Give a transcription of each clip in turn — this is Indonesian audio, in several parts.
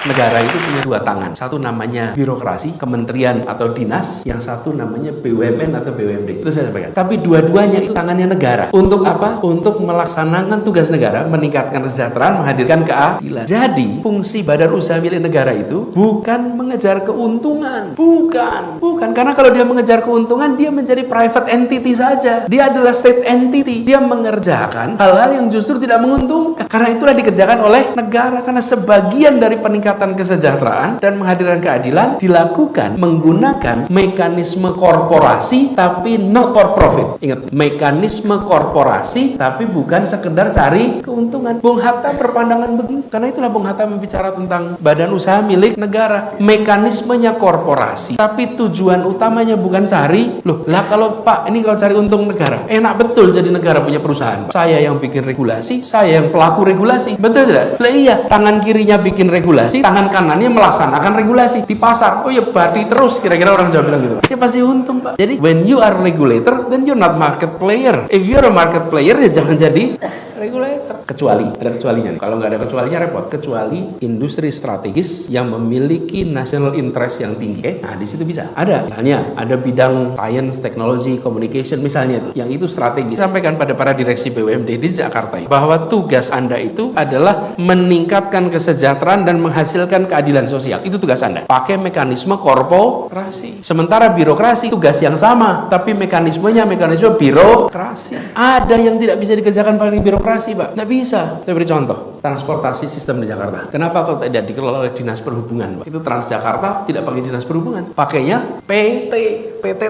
Negara itu punya dua tangan. Satu namanya birokrasi, kementerian atau dinas. Yang satu namanya BUMN atau BUMD. Itu saya sampaikan. Tapi dua-duanya itu tangannya negara. Untuk apa? Untuk melaksanakan tugas negara, meningkatkan kesejahteraan, menghadirkan keadilan. Jadi, fungsi badan usaha milik negara itu bukan mengejar keuntungan. Bukan. Karena kalau dia mengejar keuntungan, dia menjadi private entity saja. Dia adalah state entity. Dia mengerjakan hal-hal yang justru tidak menguntungkan. Karena itulah dikerjakan oleh negara. Karena sebagian dari peningkatan kesejahteraan dan menghadirkan keadilan dilakukan menggunakan mekanisme korporasi tapi not for profit. Ingat, mekanisme korporasi tapi bukan sekedar cari keuntungan. Bung Hatta berpandangan begitu. Karena itulah Bung Hatta membicara tentang badan usaha milik negara. Mekanismenya korporasi tapi tujuan utamanya bukan cari. Loh, lah kalau Pak, ini kalau cari untung negara, enak betul jadi negara punya perusahaan, Pak. Saya yang bikin regulasi, saya yang pelaku regulasi. Betul tidak? Lah iya, tangan kirinya bikin regulasi, tangan kanannya melaksanakan regulasi di pasar. Oh ya, badi terus, kira-kira orang Jawa bilang gitu. Ya pasti untung, Pak. Jadi when you are regulator, then you're not market player. If you're a market player, ya jangan jadi regulator. Kecuali, ada kecualinya. Kalau nggak ada kecualinya repot. Kecuali industri strategis yang memiliki national interest yang tinggi. Nah, di situ bisa. Ada. Misalnya, ada bidang science, technology, communication, misalnya itu. Yang itu strategis. Sampaikan pada para direksi BUMD di Jakarta bahwa tugas Anda itu adalah meningkatkan kesejahteraan dan menghasilkan keadilan sosial. Itu tugas Anda. Pakai mekanisme korporasi. Sementara birokrasi tugas yang sama, tapi mekanismenya mekanisme birokrasi. Ada yang tidak bisa dikerjakan pakai birokrasi, Pak. Tidak bisa. Saya beri contoh. Transportasi sistem di Jakarta. Kenapa kok tidak dikelola oleh Dinas Perhubungan, Pak? Itu Transjakarta tidak pakai Dinas Perhubungan. Pakainya PT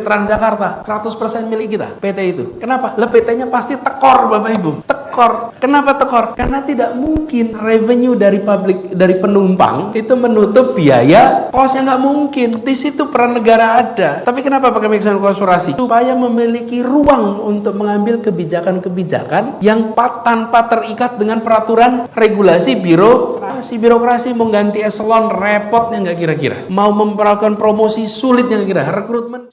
Transjakarta. 100% milik kita. PT itu. Kenapa? PT-nya pasti tekor, Bapak Ibu. Tekor. Kenapa tekor? Karena tidak mungkin revenue dari penumpang itu menutup biaya kosnya, nggak mungkin. Di situ peran negara ada. Tapi kenapa pakai mekanisme korporasi? Supaya memiliki ruang untuk mengambil kebijakan-kebijakan yang tanpa terikat dengan peraturan regulasi birokrasi mau ganti eselon repotnya nggak kira-kira, mau memperlakukan promosi sulitnya kira-kira, rekrutmen